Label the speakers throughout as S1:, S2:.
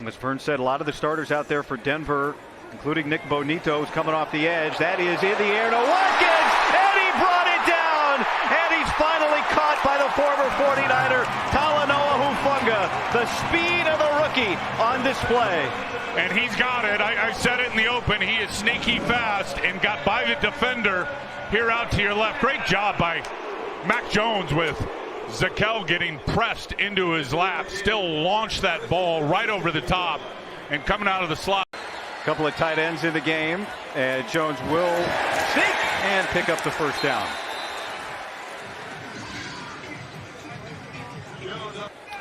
S1: As Vern said, a lot of the starters out there for Denver, including Nick Bonito, is coming off the edge. That is in the air to Watkins, and he brought it down, and he's finally caught by the former 49er, Talanoa Hufanga. The speed of the rookie on display.
S2: And he's got it. I said it in the open. He is sneaky fast and got by the defender here out to your left. Great job by Mac Jones with Zakelj getting pressed into his lap. Still launched that ball right over the top and coming out of the slot.
S1: A couple of tight ends in the game. And Jones will sneak and pick up the first down.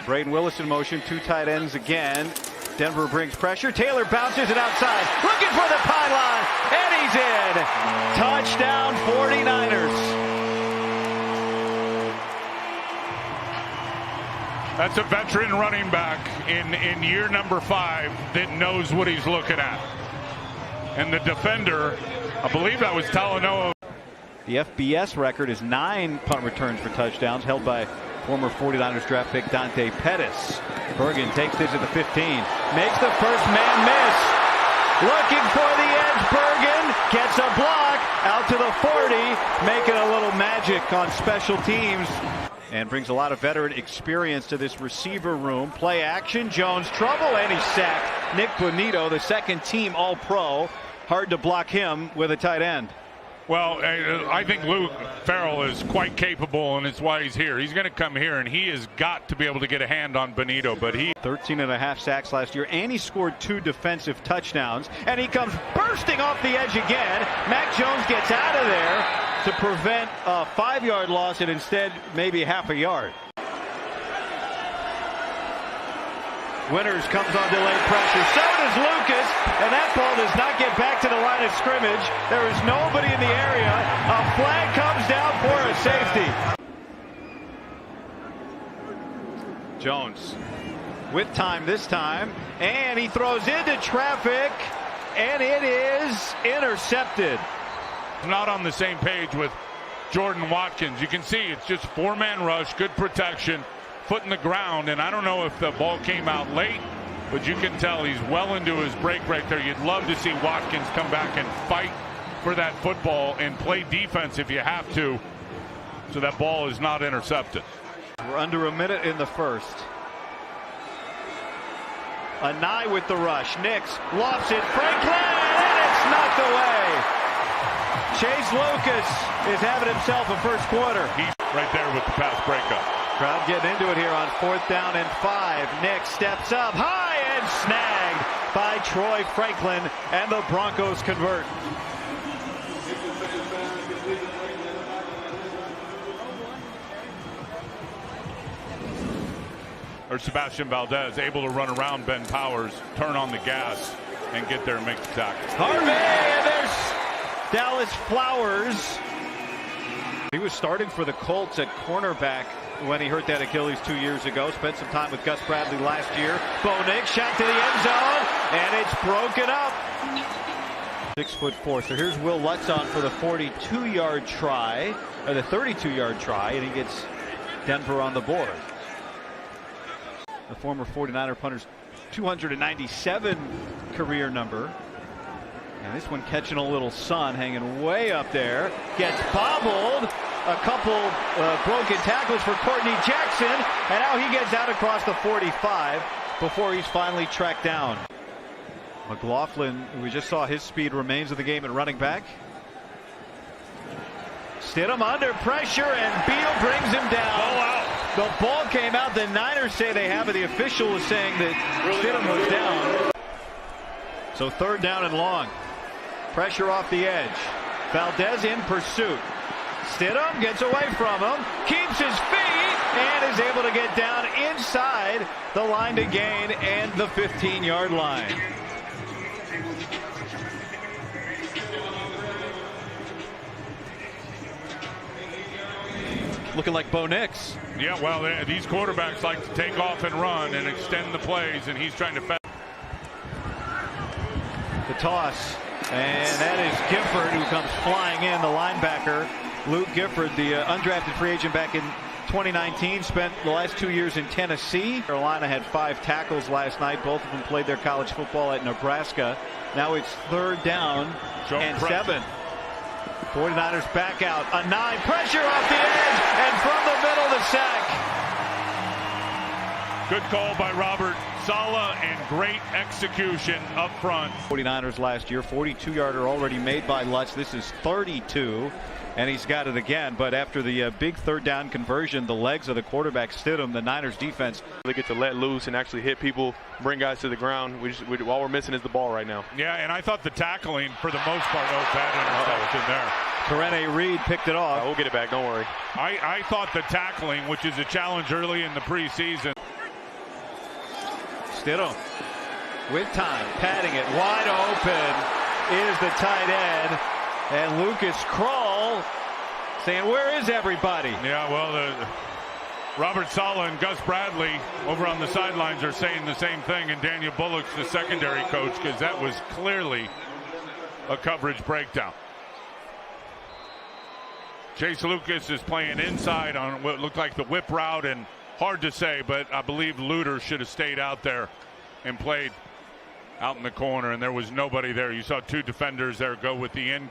S1: Braden Willis in motion. Two tight ends again. Denver brings pressure. Taylor bounces it outside. Looking for the pylon. And he's in. Touchdown 49ers.
S2: That's a veteran running back in year number 5 that knows what he's looking at. And the defender, I believe that was Talanoa.
S1: The FBS record is 9 punt returns for touchdowns, held by former 49ers draft pick Dante Pettis. Bergen takes this at the 15. Makes the first man miss. Looking for the edge. Bergen gets a block out to the 40. Making a little magic on special teams. And brings a lot of veteran experience to this receiver room. Play action. Jones trouble, and he's sacked. Nick Bonito, the second team All-Pro. Hard to block him with a tight end.
S2: Well, I think Luke Farrell is quite capable, and it's why he's here. He's going to come here, and he has got to be able to get a hand on Bonito. But
S1: 13.5 sacks last year, and he scored 2 defensive touchdowns. And he comes bursting off the edge again. Mac Jones gets out of there to prevent a 5-yard loss, and instead maybe half a yard. Winters comes on delayed pressure. So does Lucas, and that ball does not get back to the line of scrimmage. There is nobody in the area. A flag comes down for a safety. Jones with time this time, and he throws into traffic, and it is intercepted.
S2: Not on the same page with Jordan Watkins. You can see it's just 4-man rush, good protection, foot in the ground, and I don't know if the ball came out late, but you can tell he's well into his break right there. You'd love to see Watkins come back and fight for that football and play defense if you have to, so that ball is not intercepted.
S1: We're under a minute in the first. Anai with the rush. Nix lofts it. Franklin, and it's knocked away. Chase Lucas is having himself a first quarter.
S2: He's right there with the pass breakup.
S1: Crowd getting into it here on 4th down and 5. Nix steps up high and snagged by Troy Franklin, and the Broncos convert.
S2: Or Sebastian Valdez able to run around Ben Powers, turn on the gas, and get there and make the tackle.
S1: Harvey, and there's Dallas Flowers. He was starting for the Colts at cornerback when he hurt that Achilles 2 years ago. Spent some time with Gus Bradley last year. Bo Nix shot to the end zone, and it's broken up. 6'4". So here's Will Lutz on for the 42-yard try, or the 32-yard try, and he gets Denver on the board. The former 49er punter's 297 career number. And this one catching a little sun, hanging way up there. Gets bobbled. A couple broken tackles for Courtney Jackson. And now he gets out across the 45 before he's finally tracked down. McLaughlin, we just saw his speed, remains of the game at running back. Stidham under pressure, and Beal brings him down.
S2: Ball out.
S1: The ball came out. The Niners say they have it. The official is saying that Stidham was down. So 3rd down and long. Pressure off the edge. Valdez in pursuit. Stidham gets away from him, keeps his feet, and is able to get down inside the line to gain and the 15-yard line. Looking like Bo Nix.
S2: Yeah, well, these quarterbacks like to take off and run and extend the plays, and he's trying to.
S1: The toss, and that is Gifford who comes flying in, the linebacker. Luke Gifford, the undrafted free agent back in 2019, spent the last 2 years in Tennessee. Carolina had 5 tackles last night. Both of them played their college football at Nebraska. Now it's 3rd down and 7. 49ers back out. A 9. Pressure off the edge. And from the middle, the sack.
S2: Good call by Robert Saleh and great execution up front.
S1: 49ers last year, 42-yarder already made by Lutz. This is 32, and he's got it again. But after the big 3rd down conversion, the legs of the quarterback Stidham, the Niners defense.
S3: They get to let loose and actually hit people, bring guys to the ground. All we're missing is the ball right now.
S2: Yeah, and I thought the tackling, for the most part, bad interception there.
S1: Karene Reed picked it off.
S3: We'll get it back, don't worry.
S2: I thought the tackling, which is a challenge early in the preseason.
S1: Stidham with time, patting it wide open is the tight end, and Lucas Krull saying, where is everybody?
S2: Yeah, well, Robert Saleh and Gus Bradley over on the sidelines are saying the same thing, and Daniel Bullock's the secondary coach, because that was clearly a coverage breakdown. Chase Lucas is playing inside on what looked like the whip route, and hard to say, but I believe Luter should have stayed out there and played out in the corner, and there was nobody there. You saw 2 defenders there go with the end.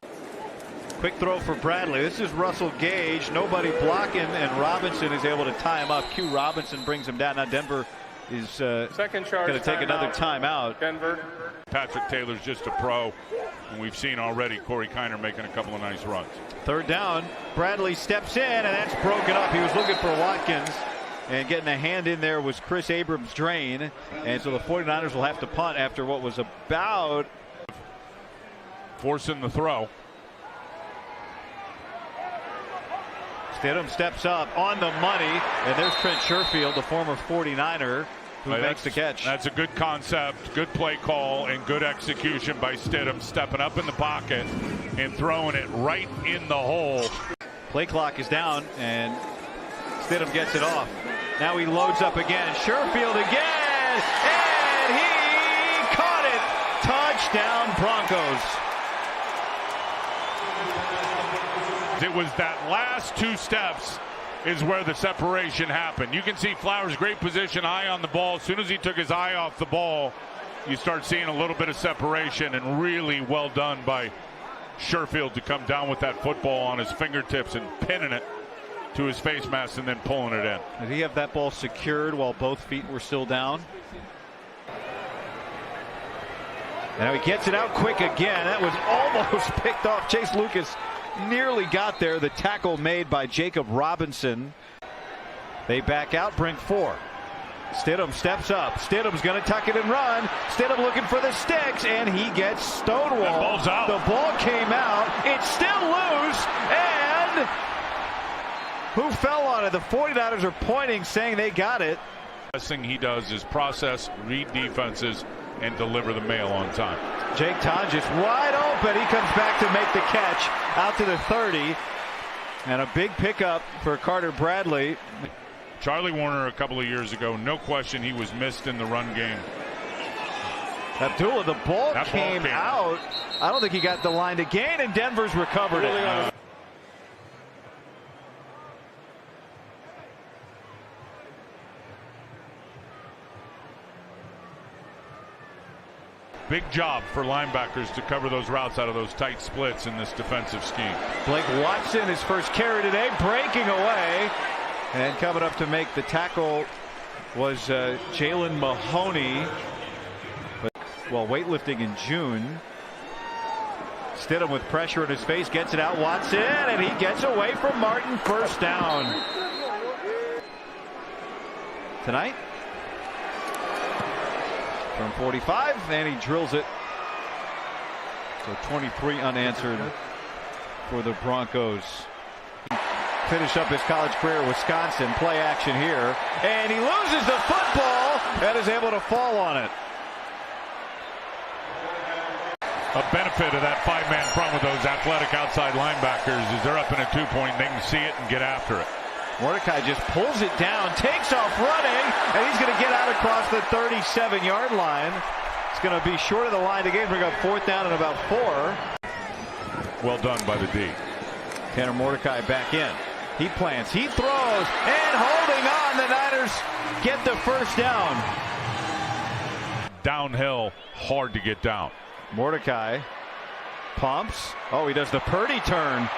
S1: Quick throw for Bradley. This is Russell Gage. Nobody blocking, and Robinson is able to tie him up. Q Robinson brings him down. Now Denver is going to take another timeout.
S4: Denver.
S2: Patrick Taylor's just a pro, and we've seen already Corey Kiner making a couple of nice runs.
S1: 3rd down. Bradley steps in, and that's broken up. He was looking for Watkins, and getting a hand in there was Chris Abrams' drain. And so the 49ers will have to punt after what was about
S2: forcing the throw.
S1: Stidham steps up on the money, and there's Trent Sherfield, the former 49er, who makes the catch.
S2: That's a good concept, good play call, and good execution by Stidham, stepping up in the pocket and throwing it right in the hole.
S1: Play clock is down, and Stidham gets it off. Now he loads up again. Sherfield again, and he caught it. Touchdown, Broncos.
S2: It was that last 2 steps is where the separation happened. You can see Flowers, great position, eye on the ball. As soon as he took his eye off the ball, you start seeing a little bit of separation, and really well done by Sherfield to come down with that football on his fingertips and pinning it to his face mask and then pulling it in.
S1: Did he have that ball secured while both feet were still down? Now he gets it out quick again. That was almost picked off. Chase Lucas nearly got there. The tackle made by Jacob Robinson. They back out, bring 4. Stidham steps up. Stidham's going to tuck it and run. Stidham looking for the sticks, and he gets stonewalled.
S2: That ball's out.
S1: The ball came out. It's still loose, and who fell on it? The 49ers are pointing, saying they got it.
S2: The best thing he does is process, read defenses, and deliver the mail on time.
S1: Jake Tonjes wide open. He comes back to make the catch out to the 30. And a big pickup for Carter Bradley.
S2: Charlie Warner a couple of years ago, no question he was missed in the run game.
S1: Abdullah, the ball came out. I don't think he got the line to gain, and Denver's recovered it.
S2: Big job for linebackers to cover those routes out of those tight splits in this defensive scheme.
S1: Blake Watson, his first carry today, breaking away. And coming up to make the tackle was Jalen Mahoney. But, well, weightlifting in June. Stidham with pressure in his face, gets it out. Watson, and he gets away from Martin. First down. Tonight. From 45, and he drills it. So 23 unanswered for the Broncos. Finish up his college career at Wisconsin. Play action here, and he loses the football and is able to fall on it.
S2: A benefit of that 5-man front with those athletic outside linebackers is they're up in a 2-point, they can see it and get after it.
S1: Mordecai just pulls it down, takes off running, and he's going to get out across the 37-yard line. It's going to be short of the line to bring up 4th down and about 4.
S2: Well done by the D.
S1: Tanner Mordecai back in. He plants, he throws, and holding on, the Niners get the first down.
S2: Downhill, hard to get down.
S1: Mordecai pumps. Oh, he does the Purdy turn.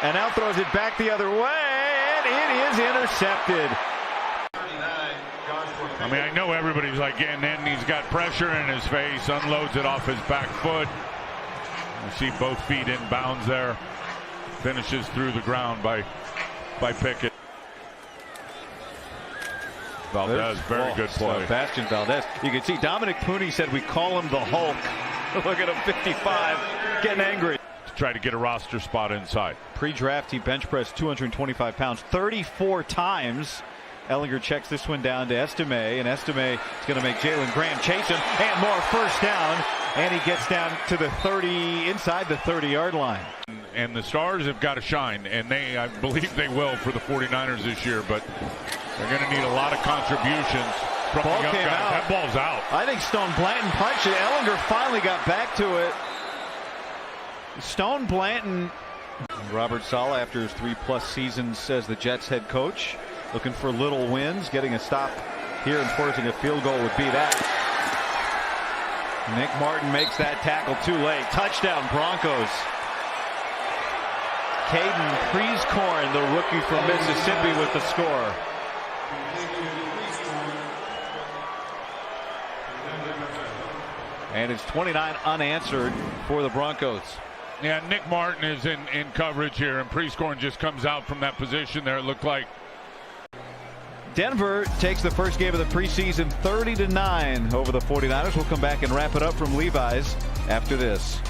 S1: And now throws it back the other way, and it is intercepted.
S2: I mean, I know everybody's like getting in. He's got pressure in his face, unloads it off his back foot. You see both feet in bounds there. Finishes through the ground by Pickett. Valdez, very good play.
S1: Sebastian Valdez. You can see Dominic Pooney said we call him the Hulk. Look at him, 55, getting angry.
S2: To try to get a roster spot inside.
S1: Pre-draft, he bench pressed 225 pounds 34 times. Ellinger checks this one down to Estime, and Estime is going to make Jalen Graham chase him, and more first down, and he gets down to the 30, inside the 30-yard line.
S2: And the Stars have got to shine, and I believe they will for the 49ers this year, but they're going to need a lot of contributions from the young guys. That ball's out.
S1: I think Stone Blanton punched it. Ellinger finally got back to it. Stone Blanton. Robert Saleh, after his 3+ seasons as the Jets head coach, looking for little wins. Getting a stop here and forcing a field goal would be that. Nick Martin makes that tackle too late. Touchdown Broncos. Caden Preseason, the rookie from Mississippi, with the score. And it's 29 unanswered for the Broncos.
S2: Yeah, Nick Martin is in coverage here, and Preseason just comes out from that position there. It looked like.
S1: Denver takes the first game of the preseason 30-9 over the 49ers. We'll come back and wrap it up from Levi's after this.